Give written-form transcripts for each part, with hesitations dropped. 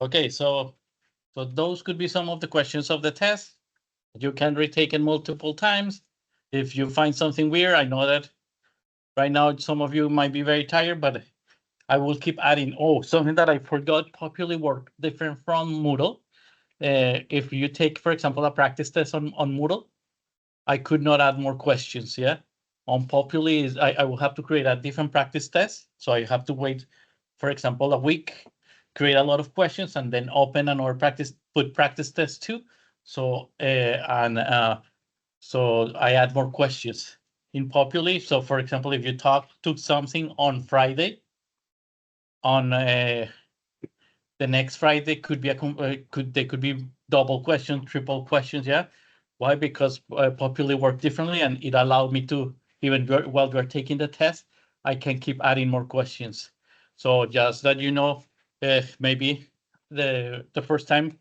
Okay, so those could be some of the questions of the test. You can retake it multiple times. If you find something weird, I know that right now some of you might be very tired, but I will keep adding. Oh, something that I forgot popularly work different from Moodle. If you take, for example, a practice test on Moodle, I could not add more questions. Yeah. On Populi is I will have to create a different practice test. So I have to wait, for example, a week, create a lot of questions, and then open another practice, put practice test two. So so I add more questions in Populi. So for example, if you took something on Friday, on the next Friday could be could be double questions, triple questions. Yeah. Why? Because Populi work differently, and it allowed me to, even while you're taking the test, I can keep adding more questions. So just that you know, maybe the first time,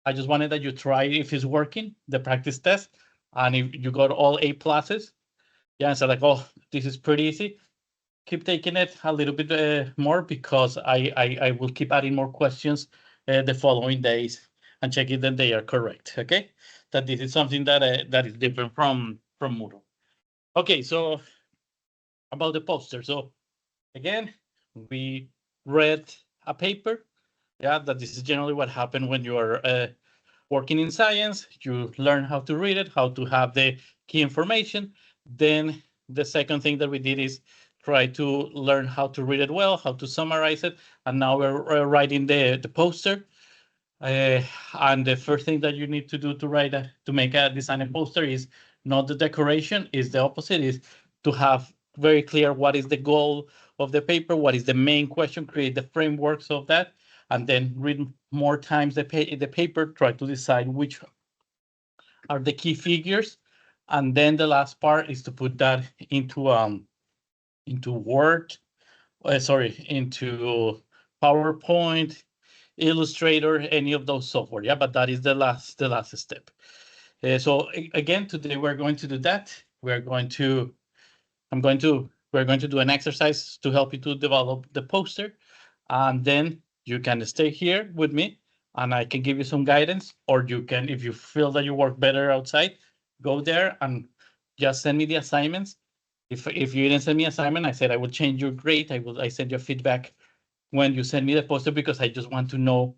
I just wanted that you try if it's working, the practice test, and if you got all A pluses, yeah, so like, oh, this is pretty easy. Keep taking it a little bit more, because I will keep adding more questions the following days and checking that they are correct. Okay, that this is something that is different from Moodle. Okay, so about the poster. So again, we read a paper. Yeah, that this is generally what happened when you are working in science. You learn how to read it, how to have the key information. Then the second thing that we did is try to learn how to read it well, how to summarize it. And now we're writing the poster. Uh, and the first thing that you need to do to to make a design a poster is not the decoration, is the opposite, is to have very clear what is the goal of the paper, what is the main question, create the frameworks of that, and then read more times the paper, try to decide which are the key figures. And then the last part is to put that into Word, sorry, into PowerPoint, Illustrator, any of those software. Yeah, but that is the last step. So again, today we're going to do that. We're going to we're going to do an exercise to help you to develop the poster, and then you can stay here with me, and I can give you some guidance, or you can, if you feel that you work better outside, go there and just send me the assignments. If you didn't send me assignment, I said I will change your grade. I send you feedback when you send me the poster, because I just want to know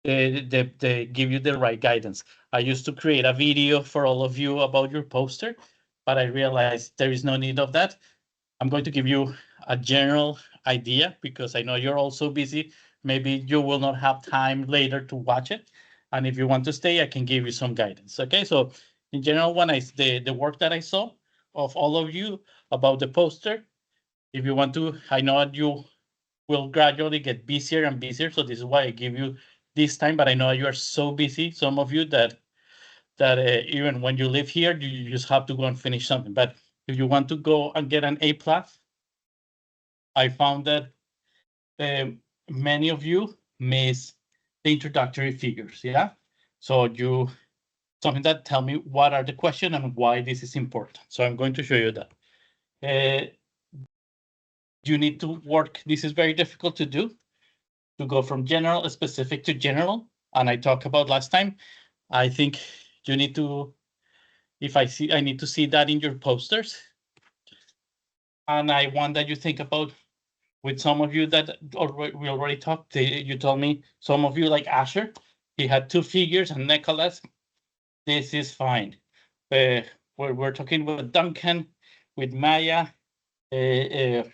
the give you the right guidance. I used to create a video for all of you about your poster, but I realized there is no need of that. I'm going to give you a general idea, because I know you're also busy. Maybe you will not have time later to watch it. And if you want to stay, I can give you some guidance. Okay, so in general, when the work that I saw of all of you about the poster, if you want to, I know that you will gradually get busier and busier. So this is why I give you this time. But I know you are so busy, some of you, that even when you live here, you just have to go and finish something. But if you want to go and get an A plus, I found that many of you miss the introductory figures. Yeah, so you something that tell me what are the question and why this is important. So I'm going to show you that. Uh, you need to work. This is very difficult to do, to go from general specific to general. And I talked about last time. I think you need to, if I need to see that in your posters. And I want that you think about, with some of you that we already talked, you told me some of you like Asher, he had two figures, and Nicholas, this is fine. We're talking with Duncan, with Maya, uh, uh,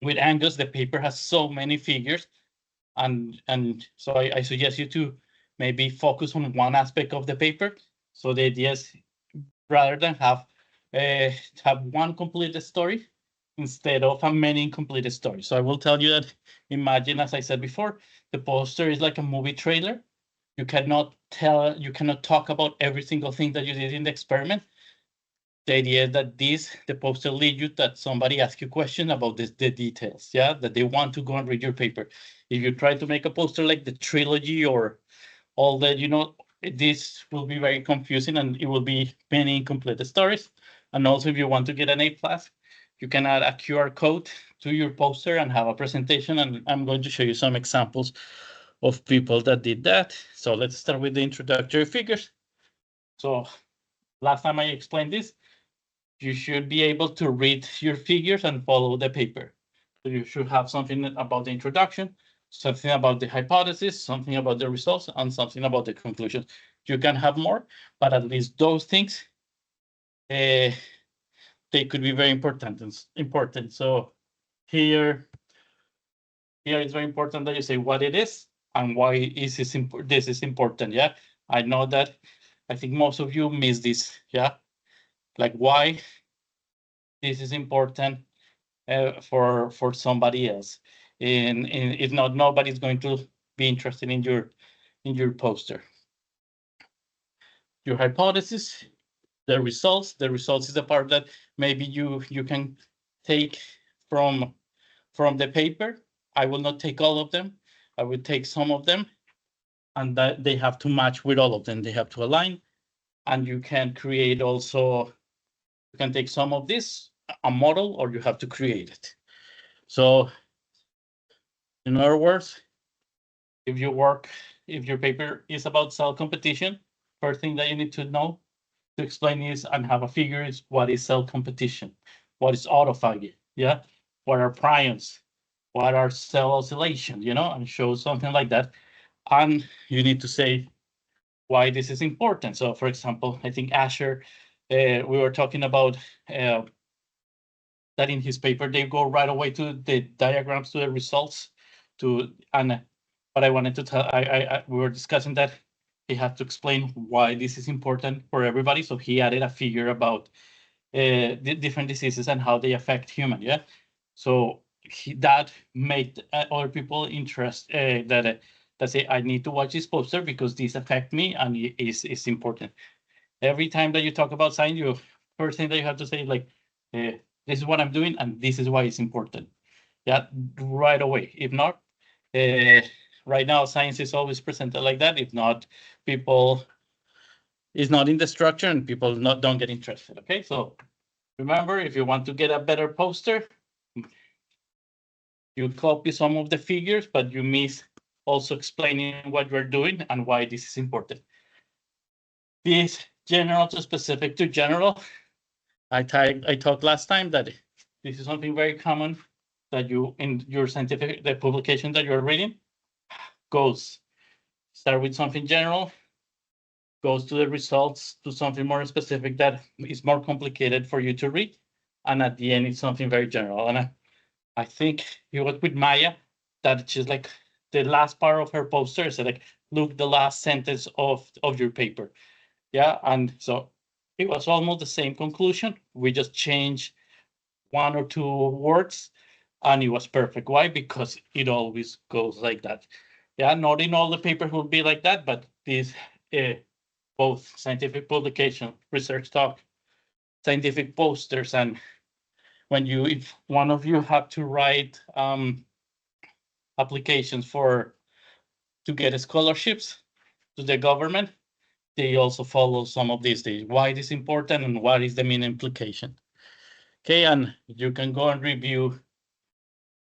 with Angus, the paper has so many figures. And so I suggest you to maybe focus on one aspect of the paper. So the idea is, rather than have one completed story instead of a many incomplete stories. So I will tell you that, imagine, as I said before, the poster is like a movie trailer. You cannot talk about every single thing that you did in the experiment. The idea is that the poster lead you, that somebody asks you question about the details, yeah, that they want to go and read your paper. If you try to make a poster like the trilogy or all that, this will be very confusing, and it will be many incomplete stories. And also, if you want to get an A plus, you can add a QR code to your poster and have a presentation. And I'm going to show you some examples of people that did that. So let's start with the introductory figures. So last time I explained this, you should be able to read your figures and follow the paper. So you should have something about the introduction, something about the hypothesis, something about the results, and something about the conclusions. You can have more, but at least those things, they could be very important. So here it's very important that you say what it is and why is this important. Yeah, I know that I think most of you miss this. Yeah, like why this is important for somebody else. And if not, nobody's going to be interested in your poster. Your hypothesis, the results. The results is the part that maybe you can take from the paper. I will not take all of them. I will take some of them, and that they have to match with all of them. They have to align, and you can create also. You can take some of this, a model, or you have to create it. So, in other words, if your paper is about cell competition, first thing that you need to know to explain is and have a figure is what is cell competition, what is autophagy, yeah, what are prions, what are cell oscillation, and show something like that. And you need to say why this is important. So, for example, I think Asher, we were talking about that in his paper, they go right away to the diagrams, to the results, but I wanted to tell, we were discussing that he had to explain why this is important for everybody. So he added a figure about the different diseases and how they affect human. Yeah. So that made other people interested that say, I need to watch this poster because this affect me and it's important. Every time that you talk about science, you first thing that you have to say like, this is what I'm doing and this is why it's important. Yeah, right away. If not, right now science is always presented like that. If not, people is not in the structure and people don't get interested. Okay, so remember, if you want to get a better poster, you copy some of the figures, but you miss also explaining what you're doing and why this is important. This general to specific to general. I talked last time that this is something very common that you in your the publication that you're reading goes start with something general, goes to the results, to something more specific that is more complicated for you to read, and at the end it's something very general. And I think it was with Maya that she's like the last part of her poster said like, look the last sentence of your paper. Yeah, and so it was almost the same conclusion. We just changed one or two words and it was perfect. Why? Because it always goes like that. Yeah, not in all the papers will be like that, but these both scientific publication, research talk, scientific posters, and if one of you have to write applications to get scholarships to the government, they also follow some of these things. Why it is important and what is the main implication. Okay, and you can go and review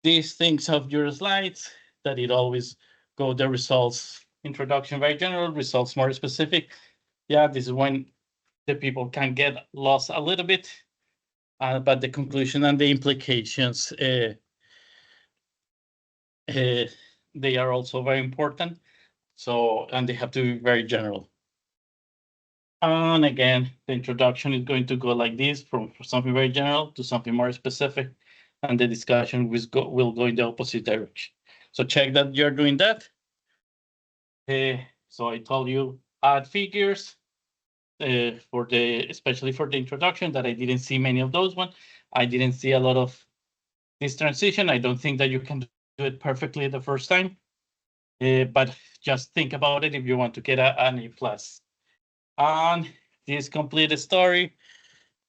these things of your slides, that it always go the results, introduction very general, results more specific. Yeah, this is when the people can get lost a little bit, but the conclusion and the implications, they are also very important. So, and they have to be very general. And again, the introduction is going to go like this, from something very general to something more specific, and the discussion will go in the opposite direction. So check that you're doing that. So I told you add figures especially for the introduction, that I didn't see many of those ones. I didn't see a lot of this transition. I don't think that you can do it perfectly the first time, but just think about it if you want to get an A+. And this complete story.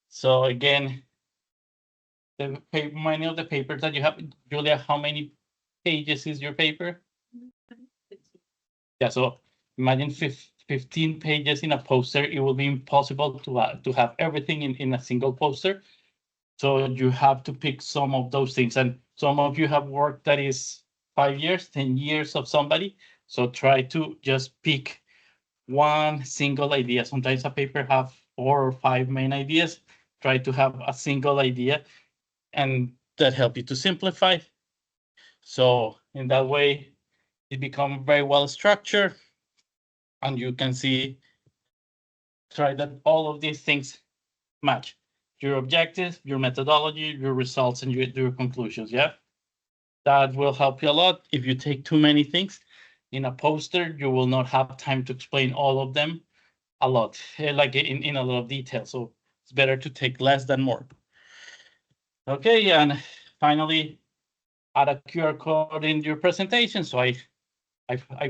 So again, many of the papers that you have, Julia, how many pages is your paper? Yeah, so imagine 15 pages in a poster. It will be impossible to have everything in a single poster. So you have to pick some of those things. And some of you have work that is 5 years, 10 years of somebody. So try to just pick one single idea. Sometimes a paper have 4 or 5 main ideas. Try to have a single idea, and that help you to simplify. So in that way, it becomes very well structured, and you can see, try that all of these things match your objectives, your methodology, your results, and your conclusions. Yeah, that will help you a lot. If you take too many things in a poster, you will not have time to explain all of them a lot, like in a lot of detail. So it's better to take less than more. Okay, and finally, add a QR code in your presentation. So I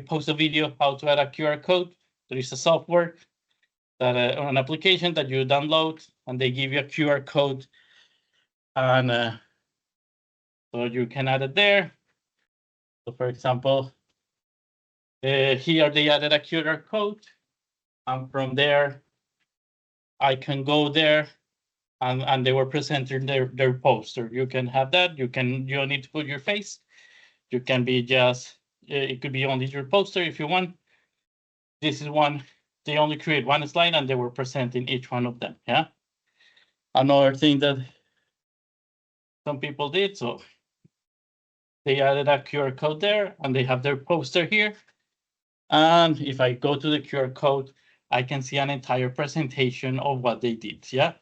post a video how to add a QR code. There is a software that an application that you download, and they give you a QR code, and so you can add it there. So for example, here they added a QR code, and from there I can go there, and they were presenting their poster. You can have that. You don't need to put your face. You can be just, it could be only your poster if you want. This is one, they only create one slide and they were presenting each one of them. Yeah. Another thing that some people did, so they added a QR code there, and they have their poster here. And if I go to the QR code, I can see an entire presentation of what they did. Yeah.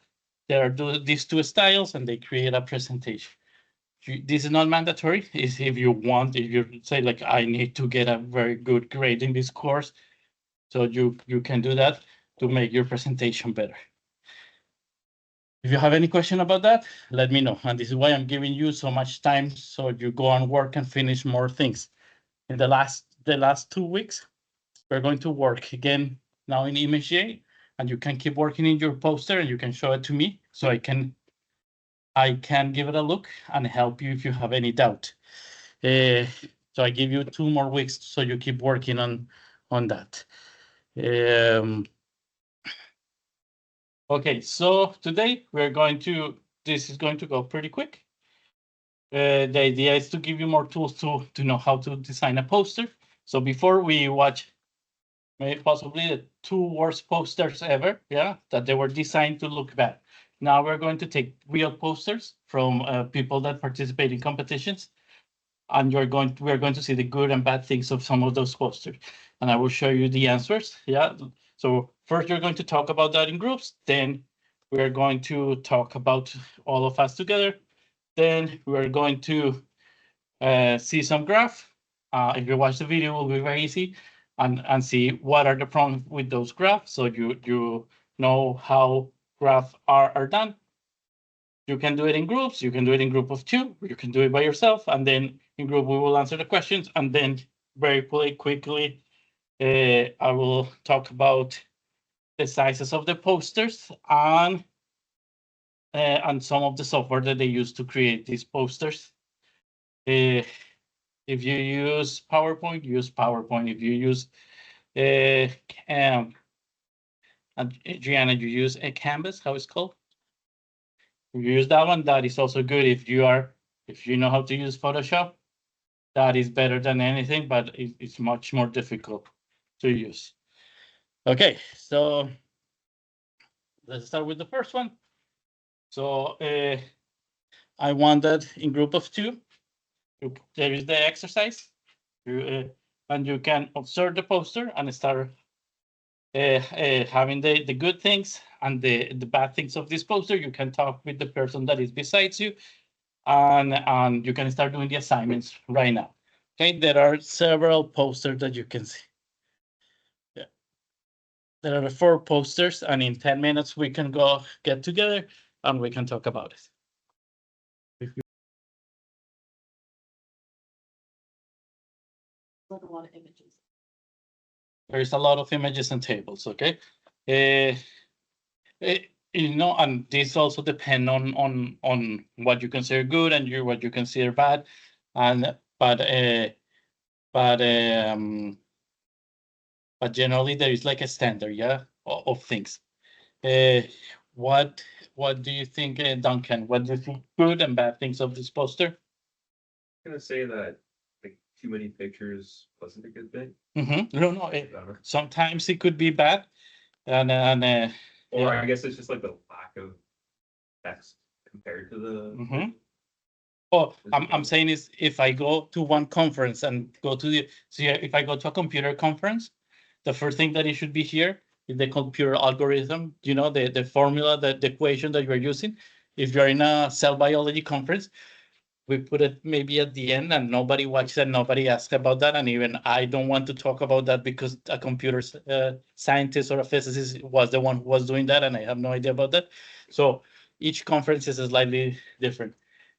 There are these two styles, and they create a presentation. This is not mandatory. Is if you want, if you say like, I need to get a very good grade in this course, so you can do that to make your presentation better. If you have any question about that, let me know. And this is why I'm giving you so much time, so you go and work and finish more things. In the last 2 weeks, we're going to work again now in ImageJ, and you can keep working in your poster, and you can show it to me, so I can give it a look and help you if you have any doubt. So I give you 2 more weeks, so you keep working on that. Okay, so today this is going to go pretty quick. The idea is to give you more tools to know how to design a poster. So before we watch maybe possibly the 2 worst posters ever, yeah, that they were designed to look bad. Now we're going to take real posters from people that participate in competitions, and we're going to see the good and bad things of some of those posters, and I will show you the answers. Yeah. So first you're going to talk about that in groups, then we're going to talk about all of us together, then we're going to see some graph. If you watch the video, it will be very easy, and see what are the problems with those graphs, so you know how graphs are done. You can do it in groups, you can do it in group of 2, you can do it by yourself, and then in group we will answer the questions, and then very quickly I will talk about the sizes of the posters and some of the software that they use to create these posters. If you use PowerPoint, use PowerPoint. If you use Gianna, you use a Canvas, how it's called? If you use that one, that is also good. If you know how to use Photoshop, that is better than anything, but it's much more difficult to use. Okay, so let's start with the first one. So I want that in group of 2. There is the exercise, and you can observe the poster and start having the good things and the bad things of this poster. You can talk with the person that is besides you, and you can start doing the assignments right now. Okay, there are several posters that you can see. Yeah. There are 4 posters, and in 10 minutes we can go get together and we can talk about it. A lot of images. There's a lot of images and tables, okay? And this also depend on what you consider good and what you consider bad, but generally there is like a standard, yeah, of things. What do you think, Duncan? What do you think good and bad things of this poster? Gonna say that like too many pictures wasn't a good thing? No, sometimes it could be bad, and Or yeah. I guess it's just like the lack of text compared to the. Oh, I'm saying is if I go to one conference and go to if I go to a computer conference, the first thing that it should be here is the computer algorithm, the formula, the equation that you're using. If you're in a cell biology conference, we put it maybe at the end and nobody watches and nobody asks about that. And even I don't want to talk about that because a computer scientist or a physicist was the one who was doing that. And I have no idea about that. So each conference is slightly different.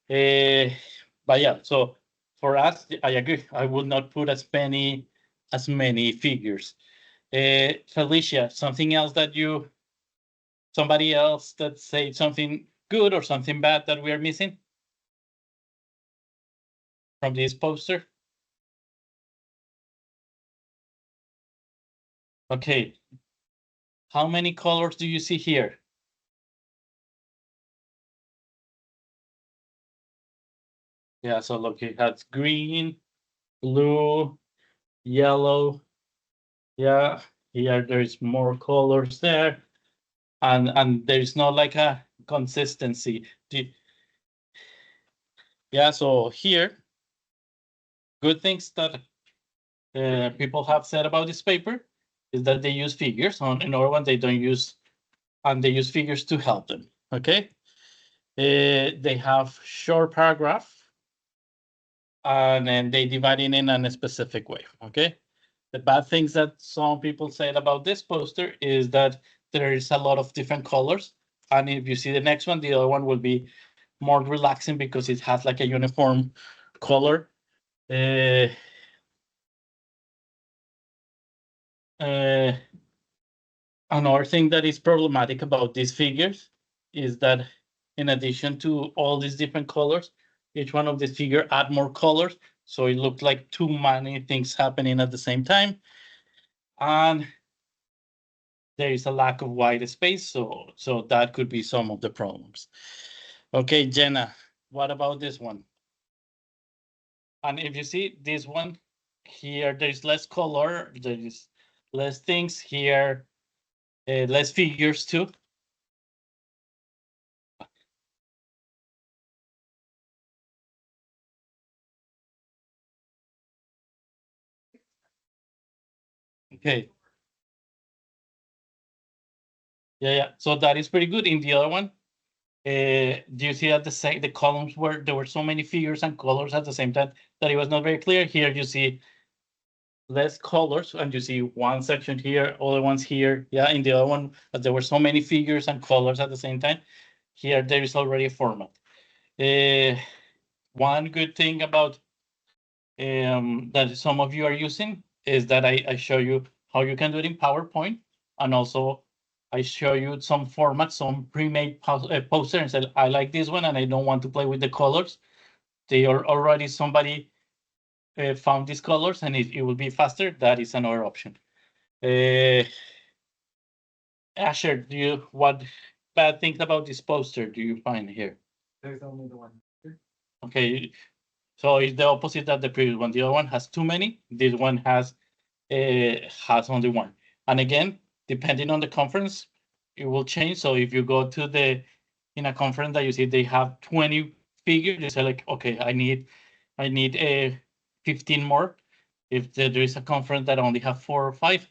But yeah, so for us, I agree. I would not put as many figures. Felicia, something else somebody else that say something good or something bad that we are missing from this poster? Okay. How many colors do you see here? Yeah, so look, it has green, blue, yellow. Yeah, here there's more colors there. And there's not like a consistency. Yeah, so here, good things that people have said about this paper is that they use figures. In other one, they don't use, and they use figures to help them. Okay, they have short paragraph, and then they divide it in a specific way. Okay, the bad things that some people said about this poster is that there is a lot of different colors, and if you see the next one, the other one will be more relaxing because it has like a uniform color. Another thing that is problematic about these figures is that in addition to all these different colors, each one of these figures add more colors. So it looked like too many things happening at the same time. And there is a lack of white space. So that could be some of the problems. Okay, Jenna, what about this one? And if you see this one here, there's less color, there is less things here, less figures too. Okay. Yeah. So that is pretty good. In the other one, do you see that the columns were there were so many figures and colors at the same time that it was not very clear? Here you see less colors and you see one section here, other ones here. Yeah, in the other one, but there were so many figures and colors at the same time. Here there is already a format. One good thing about that some of you are using is that I show you how you can do it in PowerPoint, and also I show you some formats, some pre-made posters, and say, I like this one and I don't want to play with the colors. They are already somebody found these colors and it will be faster. That is another option. Asher, what bad things about this poster do you find here? There's only the one. Okay, so it's the opposite of the previous one. The other one has too many. This one has only one. And again, depending on the conference, it will change. So if you go to in a conference that you see they have 20 figures, you say like, okay, I need 15 more. If there is a conference that only have 4 or 5,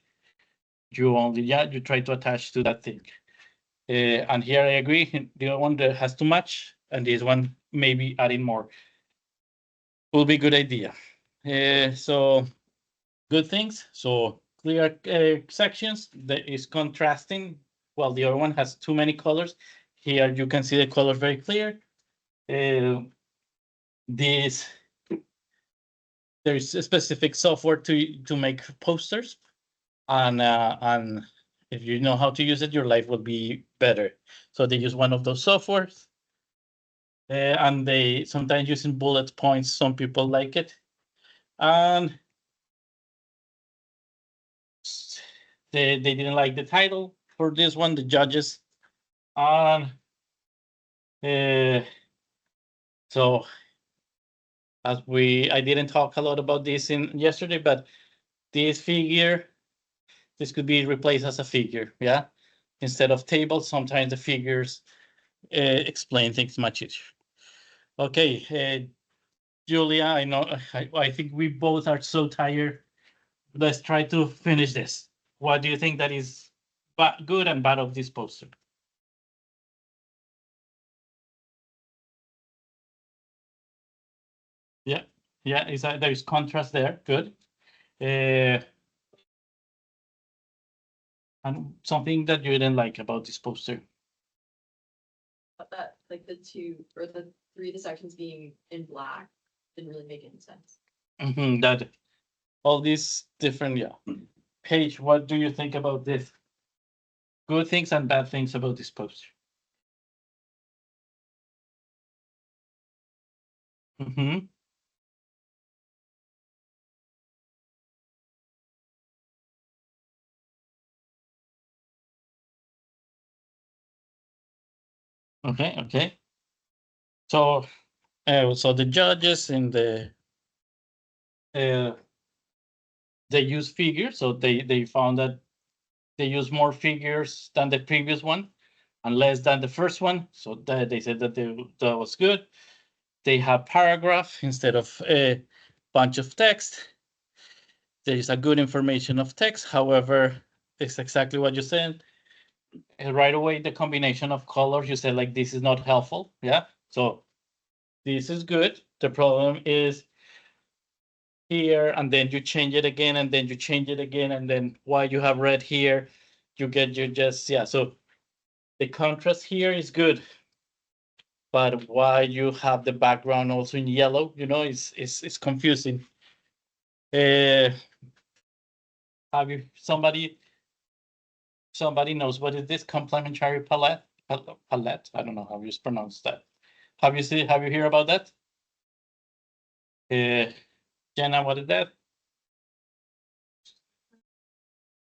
you try to attach to that thing. And here I agree, the other one that has too much, and this one maybe adding more will be a good idea. So good things. So clear sections that is contrasting while the other one has too many colors. Here you can see the colors very clear. There's a specific software to make posters, and if you know how to use it, your life will be better. So they use one of those softwares, and they sometimes using bullet points. Some people like it, and they didn't like the title for this one, the judges. And so I didn't talk a lot about this in yesterday, but this figure, this could be replaced as a figure, yeah? Instead of tables, sometimes the figures explain things much easier. Okay, Julia, I know, I think we both are so tired. Let's try to finish this. What do you think that is good and bad of this poster? Yeah, yeah, there's contrast there, good. And something that you didn't like about this poster? But that, like the two or the three of the sections being in black didn't really make any sense. That all these different, yeah. Paige, what do you think about this? Good things and bad things about this poster. Okay, okay. So, so the judges in the they use figures, so they found that they use more figures than the previous one and less than the first one. So they said that that was good. They have paragraph instead of a bunch of text. There is a good information of text. However, it's exactly what you said. Right away, the combination of colors, you said like this is not helpful. Yeah. So this is good. The problem is here, and then you change it again, and then you change it again, and then while you have red here, you just, yeah. So the contrast here is good, but why you have the background also in yellow, it's confusing. Have you somebody knows what is this complementary palette? Palette? I don't know how you pronounce that. Have you heard about that? Jenna, what is that?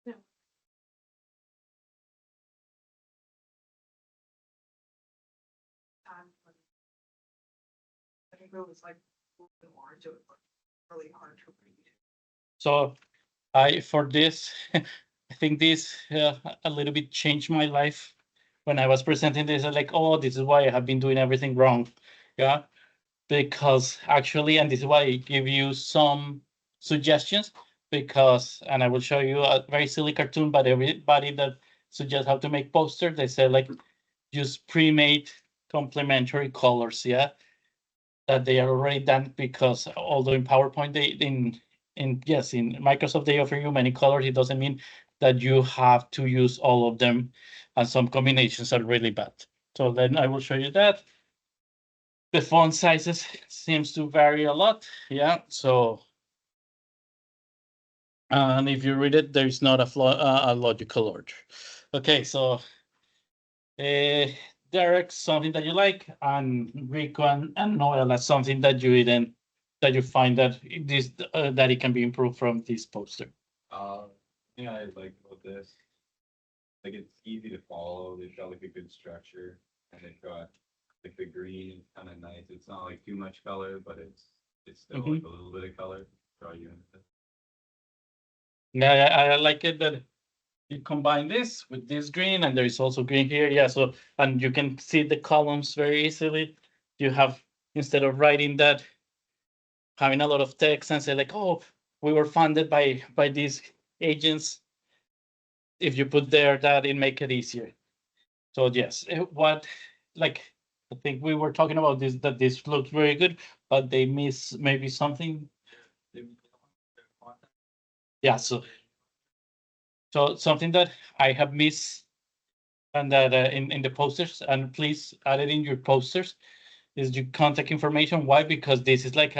I think it was like orange, it was really hard to read. So for this, I think this a little bit changed my life. When I was presenting this, I was like, oh, this is why I have been doing everything wrong. Yeah, because actually, and this is why I give you some suggestions, because, and I will show you a very silly cartoon, but everybody that suggests how to make posters, they say like use pre-made complementary colors, yeah, that they are already done, because although in PowerPoint in Microsoft they offer you many colors, it doesn't mean that you have to use all of them, and some combinations are really bad. So then I will show you that. The font sizes seems to vary a lot, yeah. So, and if you read it, there is not a logical order. Okay, so Derek, something that you like, and Rico and Noel, that's something that you didn't, that you find that that it can be improved from this poster. Yeah, I like about this. Like it's easy to follow. They've got like a good structure, and they've got like the green is kind of nice. It's not like too much color, but it's still like a little bit of color. Draw you into it. Yeah, I like it that you combine this with this green, and there is also green here. Yeah, so, and you can see the columns very easily. You have, instead of writing that, having a lot of text and say like, oh, we were funded by these agents. If you put there that, it make it easier. So yes, what, like, I think we were talking about this, that this looks very good, but they miss maybe something. Yeah, so something that I have missed, and that in the posters, and please add it in your posters, is your contact information. Why? Because this is like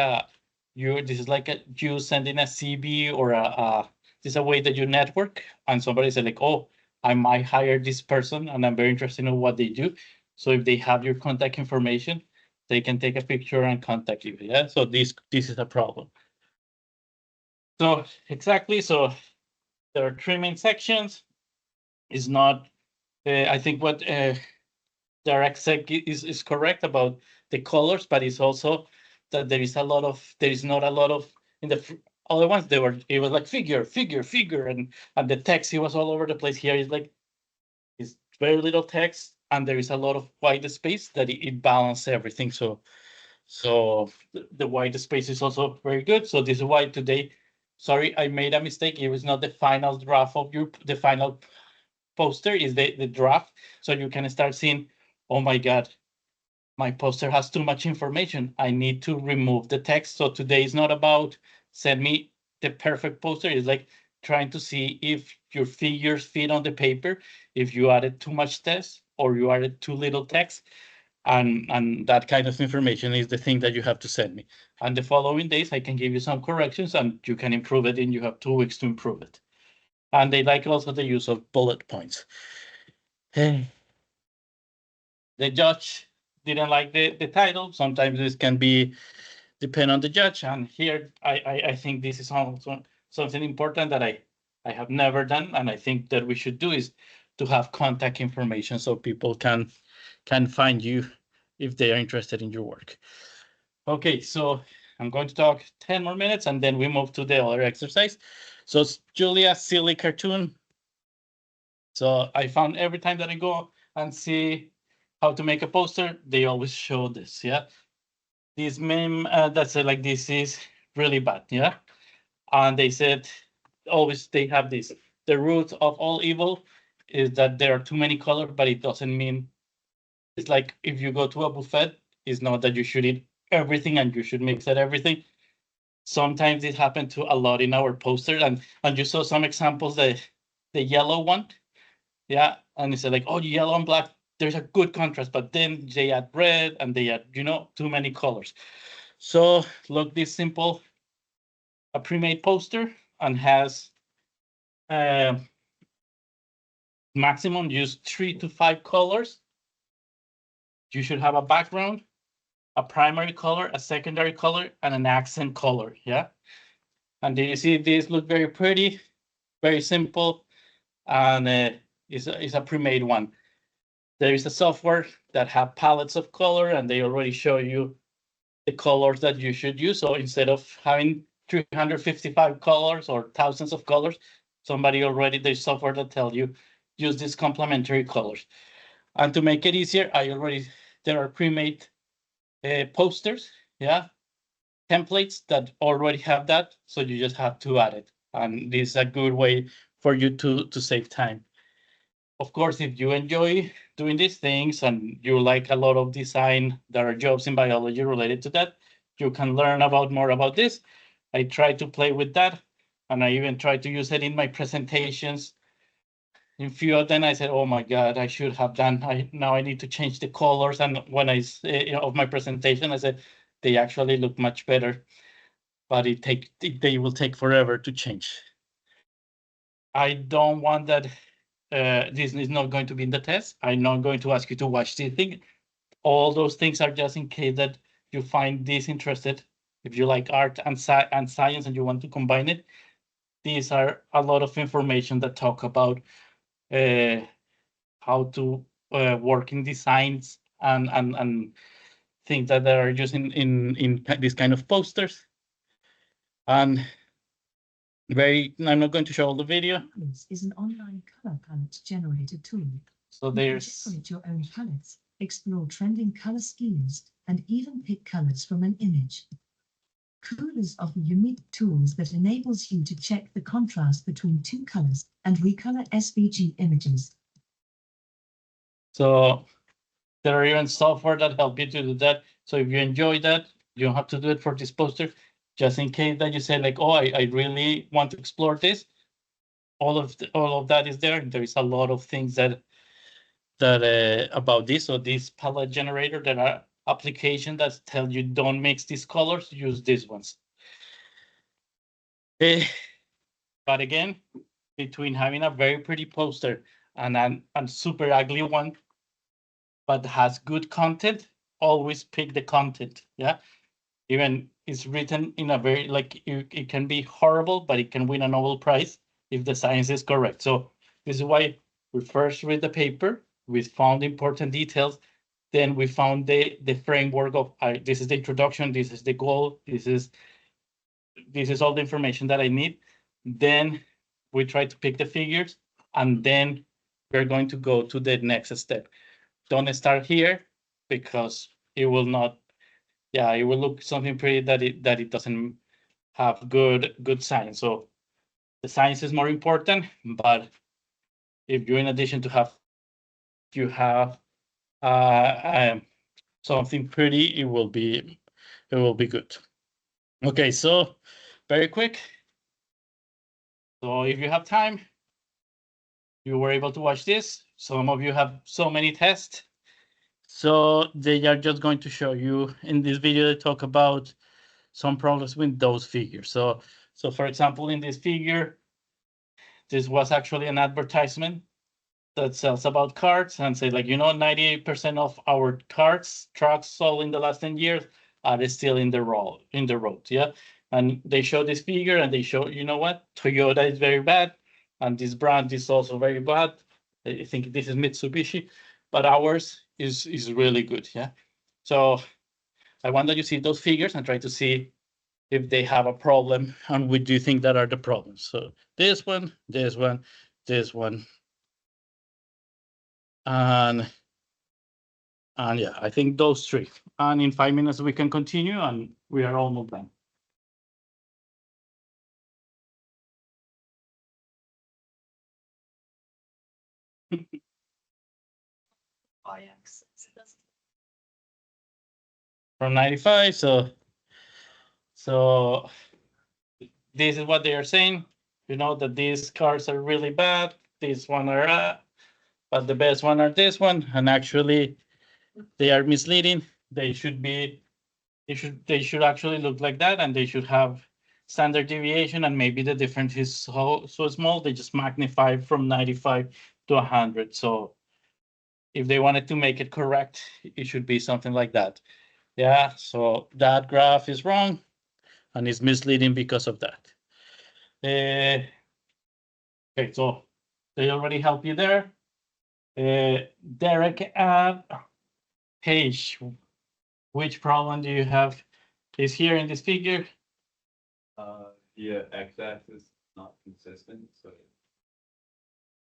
you sending a CV, or this is a way that you network, and somebody said like, oh, I might hire this person, and I'm very interested in what they do. So if they have your contact information, they can take a picture and contact you. Yeah. So this is a problem. So exactly. So there are three main sections. Is not. I think what Derek said is correct about the colors, but it's also that there is not a lot of in the other ones. It was like figure, and the text, it was all over the place. Here is like, it's very little text, and there is a lot of white space that it balances everything. So the white space is also very good. So this is why today, sorry, I made a mistake. It was not the final draft of the final poster, is the draft. So you can start seeing, oh my God, my poster has too much information. I need to remove the text. So today is not about send me the perfect poster. It's like trying to see if your figures fit on the paper, if you added too much text or you added too little text. And that kind of information is the thing that you have to send me. And the following days, I can give you some corrections and you can improve it, and you have 2 weeks to improve it. And they like also the use of bullet points. The judge didn't like the title. Sometimes this can be depend on the judge. And here, I think this is also something important that I have never done, and I think that we should do, is to have contact information so people can find you if they are interested in your work. Okay, so I'm going to talk 10 more minutes and then we move to the other exercise. So it's Julia's silly cartoon. So I found every time that I go and see how to make a poster, they always show this, yeah? This meme that said like, this is really bad, yeah? And they said, always they have this, the root of all evil is that there are too many colors, but it doesn't mean, it's like if you go to a buffet, it's not that you should eat everything and you should mix it everything. Sometimes it happened to a lot in our poster, and you saw some examples, the yellow one, yeah, and it's like, oh, yellow and black, there's a good contrast, but then they add red and they add, too many colors. So look, this simple, a pre-made poster, and has maximum use 3 to 5 colors. You should have a background, a primary color, a secondary color, and an accent color, yeah? And do you see these look very pretty, very simple, and it's a pre-made one. There is a software that have palettes of color, and they already show you the colors that you should use. So instead of having 355 colors or thousands of colors, there's software that tell you use these complementary colors. And to make it easier, there are pre-made posters, yeah, templates that already have that, so you just have to add it. And this is a good way for you to save time. Of course, if you enjoy doing these things and you like a lot of design, there are jobs in biology related to that, you can learn more about this. I try to play with that, and I even try to use it in my presentations. In few of them, I said, "Oh my God, I should have done. Now I need to change the colors." And when of my presentation, I said they actually look much better, but they will take forever to change. I don't want that. This is not going to be in the test. I'm not going to ask you to watch this thing. All those things are just in case that you find this interested. If you like art and science and you want to combine it, these are a lot of information that talk about how to work in designs and things that they are using in this kind of posters. And I'm not going to show all the video. This is an online color palette generator tool. So You can there's generate your own palettes, explore trending color schemes, and even pick colors from an image. Coolers offer unique tools that enables you to check the contrast between 2 colors and recolor SVG images. So there are even software that help you to do that. So if you enjoy that, you don't have to do it for this poster. Just in case that you say like, oh, I really want to explore this. All of that is there. There is a lot of things that about this. So this palette generator, there are applications that tell you don't mix these colors, use these ones. But again, between having a very pretty poster and a super ugly one, but has good content, always pick the content. Yeah, even it's written in a very it can be horrible, but it can win a Nobel Prize if the science is correct. So this is why we first read the paper, we found important details, Then we found the framework of, this is the introduction, this is the goal, this is all the information that I need. Then we try to pick the figures, and then we're going to go to the next step. Don't start here, because it will not, yeah, it will look something pretty that it doesn't have good science. So the science is more important, but if you, in addition to have, you have something pretty, it will be good. Okay, so very quick. So if you have time, you were able to watch this. Some of you have so many tests. So they are just going to show you in this video, they talk about some problems with those figures. So for example, in this figure, this was actually an advertisement that sells about cars and say, like, 98% of our trucks sold in the last 10 years are still in the road. Yeah. And they show this figure and they show, you know what, Toyota is very bad. And this brand is also very bad. I think this is Mitsubishi, but ours is really good. Yeah. So I want that you see those figures and try to see if they have a problem and what do you think that are the problems. So this one, this one, this one. And yeah, I think those three. And in 5 minutes we can continue, and we are almost done. From 95, so this is what they are saying. That these cars are really bad. These one are, but the best one are this one. And actually, they are misleading. They should actually look like that, and they should have standard deviation. And maybe the difference is so small, they just magnify from 95 to 100. So if they wanted to make it correct, it should be something like that. Yeah. So that graph is wrong, and it's misleading because of that. Okay, so they already help you there. Derek and Paige, which problem do you have? Is here in this figure? Yeah, x-axis not consistent, so.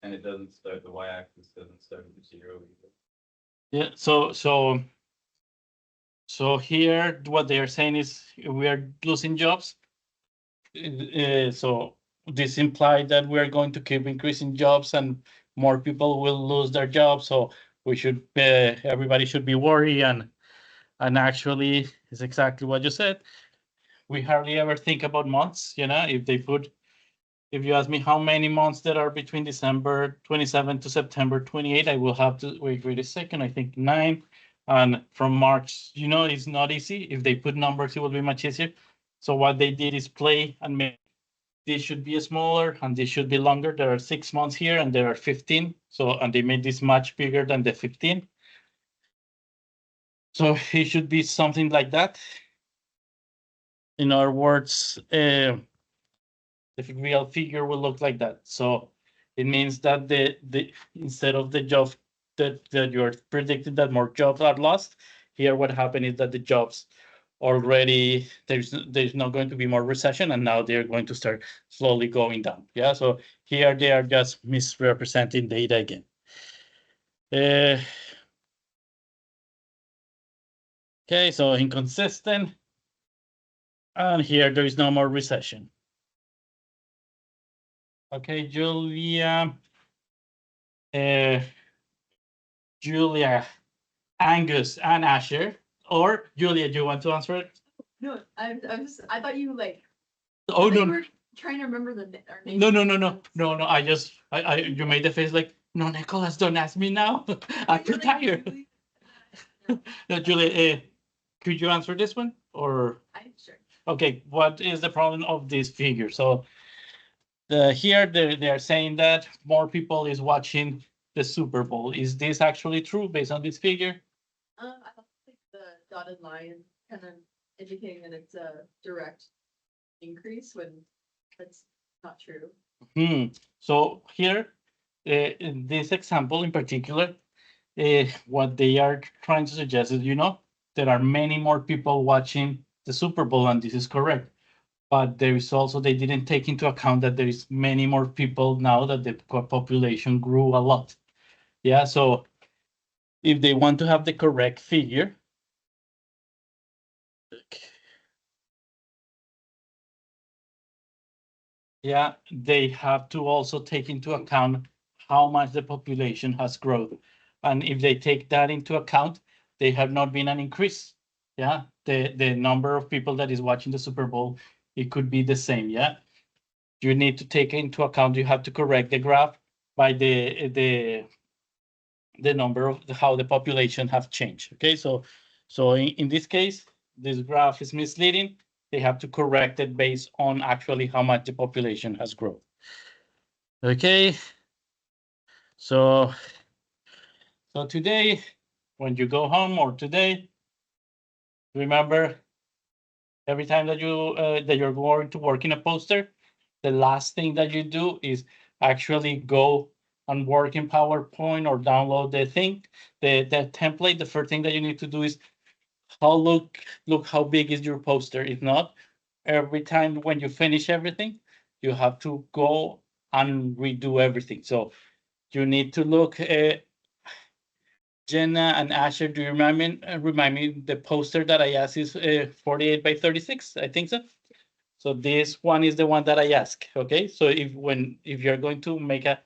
And it doesn't start, the y-axis doesn't start with 0 either. Yeah, so here, what they are saying is we are losing jobs. So this implies that we are going to keep increasing jobs and more people will lose their jobs. So we should, everybody should be worried. And actually, it's exactly what you said. We hardly ever think about months. If you ask me how many months there are between December 27 to September 28, I will have to wait a second. I think 9. And from March, it's not easy. If they put numbers, it will be much easier. So what they did is play and make this should be smaller and this should be longer. There are 6 months here and there are 15. And they made this much bigger than the 15. So it should be something like that. In other words, the real figure will look like that. So it means that the instead of the job that you're predicting that more jobs are lost, here what happened is that the jobs already there's not going to be more recession, and now they're going to start slowly going down. Yeah. So here they are just misrepresenting data again. Okay, so inconsistent. And here there is no more recession. Okay, Julia, Angus, and Asher. Or Julia, do you want to answer it? No, I thought you Oh I thought you no, were trying to remember our names. no. You made the face like, no, Nicholas, don't ask me now. I'm too tired. No, Julia, could you answer this one or? Sure. Okay, what is the problem of this figure? So here they're saying that more people is watching the Super Bowl. Is this actually true based on this figure? I don't think the dotted line kind of indicating that it's a direct increase when that's not true. So here, in this example in particular, what they are trying to suggest is, there are many more people watching the Super Bowl, and this is correct. But there is also, they didn't take into account that there is many more people now that the population grew a lot. Yeah, so if they want to have the correct figure, yeah, they have to also take into account how much the population has grown. And if they take that into account, they have not been an increase. Yeah, the number of people that is watching the Super Bowl, it could be the same. Yeah, you need to take into account, you have to correct the graph by the number of how the population have changed. Okay, so in this case, this graph is misleading. They have to correct it based on actually how much the population has grown. Okay, so today, when you go home, or today, remember, every time that you're going to work in a poster, the last thing that you do is actually go and work in PowerPoint or download the thing, the template. The first thing that you need to do is look how big is your poster. If not, every time when you finish everything, you have to go and redo everything. So you need to look. Jenna and Asher, do you remind me the poster that I asked is 48 by 36? I think so. So this one is the one that I ask. Okay, so if you're going to make make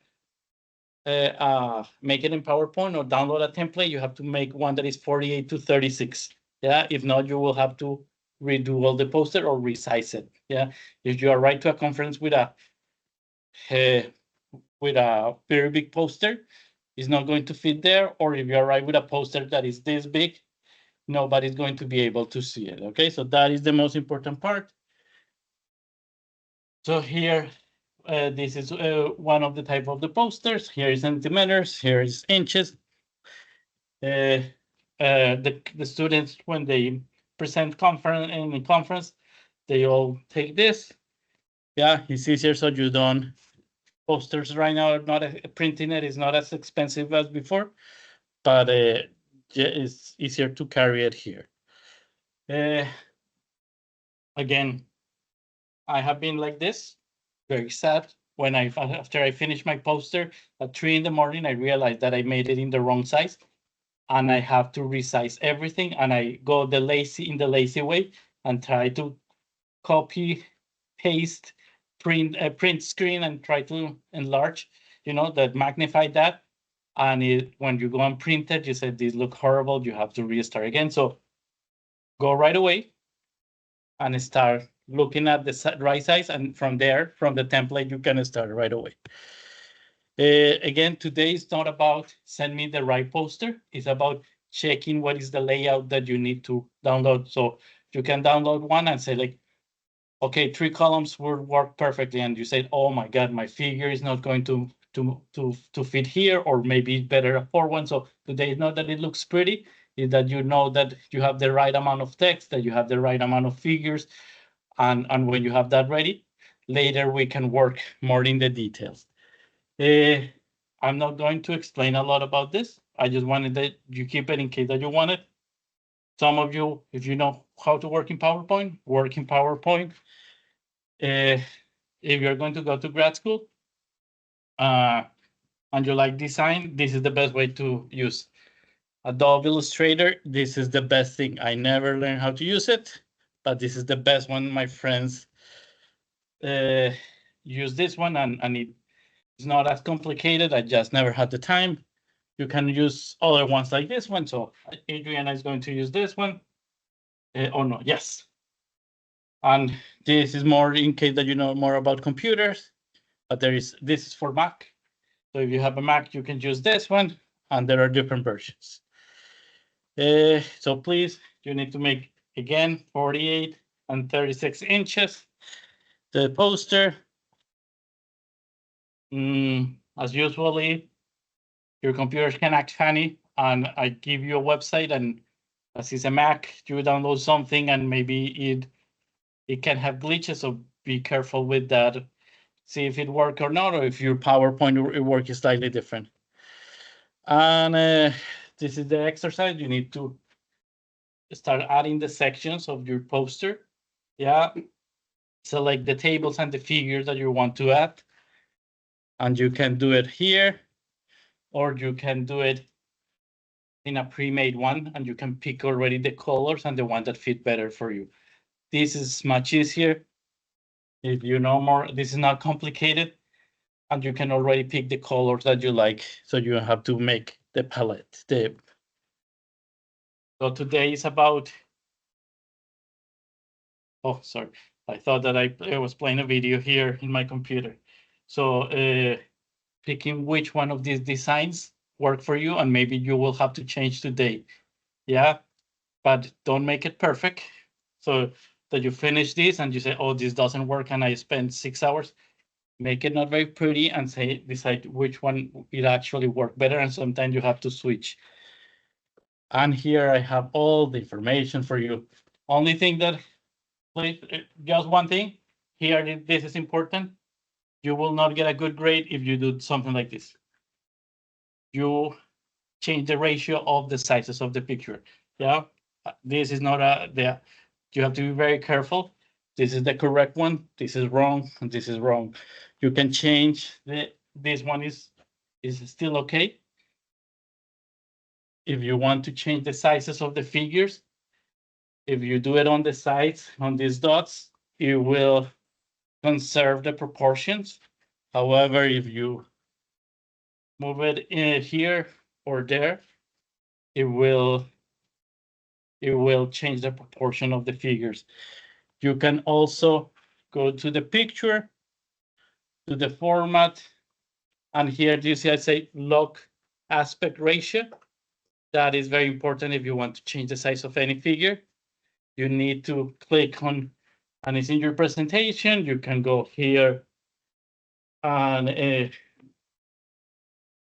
it in PowerPoint or download a template, you have to make one that is 48 to 36. Yeah, if not, you will have to redo all the poster or resize it. Yeah, if you arrive to a conference with a very big poster, it's not going to fit there. Or if you arrive with a poster that is this big, nobody's going to be able to see it. Okay, so that is the most important part. So here, this is one of the type of the posters. Here is centimeters, here is inches. The students, when they present in the conference, they all take this. Yeah, it's easier, so you don't. Posters right now are not printing it is not as expensive as before, but it's easier to carry it here. Again, I have been like this, very sad. When after I finished my poster at 3 in the morning, I realized that I made it in the wrong size, and I have to resize everything. And I go in the lazy way and try to copy, paste, print screen, and try to enlarge, that magnify that. And when you go and print it, you said this look horrible. You have to restart again. So go right away and start looking at the right size, and from there, from the template, you can start right away. Again, today is not about send me the right poster. It's about checking what is the layout that you need to download. So you can download one and say like, okay, 3 columns will work perfectly. And you say, oh my God, my figure is not going to fit here, or maybe better a 4-1. So today is not that it looks pretty, is that you know that you have the right amount of text, that you have the right amount of figures. And when you have that ready, later we can work more in the details. I'm not going to explain a lot about this. I just wanted that you keep it in case that you want it. Some of you, if you know how to work in PowerPoint, work in PowerPoint. If you're going to go to grad school and you like design, this is the best way to use Adobe Illustrator. This is the best thing. I never learned how to use it, but this is the best one. My friends use this one, and it's not as complicated. I just never had the time. You can use other ones like this one. So Adriana is going to use this one. Oh no, yes. And this is more in case that you know more about computers, but this is for Mac. So if you have a Mac, you can use this one, and there are different versions. So please, you need to make, again, 48 and 36 inches. The poster, as usually, your computers can act funny, and I give you a website, and as it's a Mac, you download something, and maybe it can have glitches, so be careful with that. See if it works or not, or if your PowerPoint work is slightly different. And this is the exercise. You need to start adding the sections of your poster. Yeah. Select the tables and the figures that you want to add. And you can do it here, or you can do it in a pre-made one, and you can pick already the colors and the one that fit better for you. This is much easier. If you know more, this is not complicated, and you can already pick the colors that you like, so you don't have to make the palette. So today is about, oh, sorry. I thought that I was playing a video here in my computer. So picking which one of these designs work for you, and maybe you will have to change today. Yeah, but don't make it perfect. So that you finish this and you say, oh, this doesn't work, and I spent 6 hours. Make it not very pretty and decide which one it actually work better. And sometimes you have to switch. And here I have all the information for you. Only thing that, please, just one thing here, this is important. You will not get a good grade if you do something like this. You change the ratio of the sizes of the picture. Yeah, this is not you have to be very careful. This is the correct one. This is wrong, and this is wrong. You can change this one is still okay. If you want to change the sizes of the figures, if you do it on the sides, on these dots, it will conserve the proportions. However, if you move it in here or there, it will change the proportion of the figures. You can also go to the picture, to the format, and here you see I say lock aspect ratio. That is very important if you want to change the size of any figure. You need to click on, and it's in your presentation. You can go here, and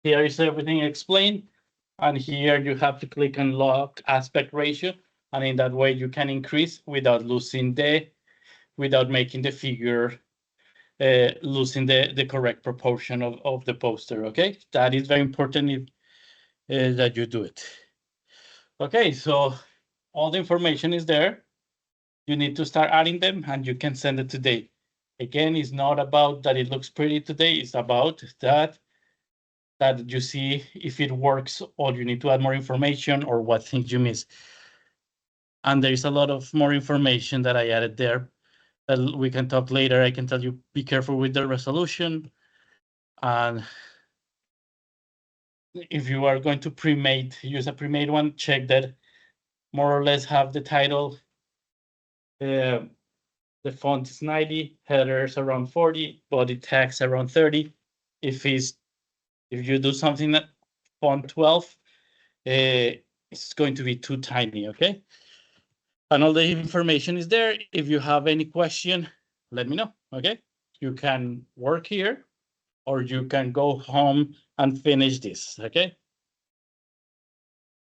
here is everything explained. And here you have to click on lock aspect ratio, and in that way you can increase without losing without making the figure losing the correct proportion of the poster. Okay, that is very important if that you do it. Okay, so all the information is there. You need to start adding them, and you can send it today. Again, it's not about that it looks pretty today. It's about that you see if it works, or you need to add more information, or what things you miss. And there is a lot of more information that I added there that we can talk later. I can tell you, be careful with the resolution. And if you are going to use a pre-made one, check that more or less have the title. The font is 90, headers around 40, body text around 30. If you do something at font 12, it's going to be too tiny, okay? And all the information is there. If you have any question, let me know, okay? You can work here, or you can go home and finish this, okay?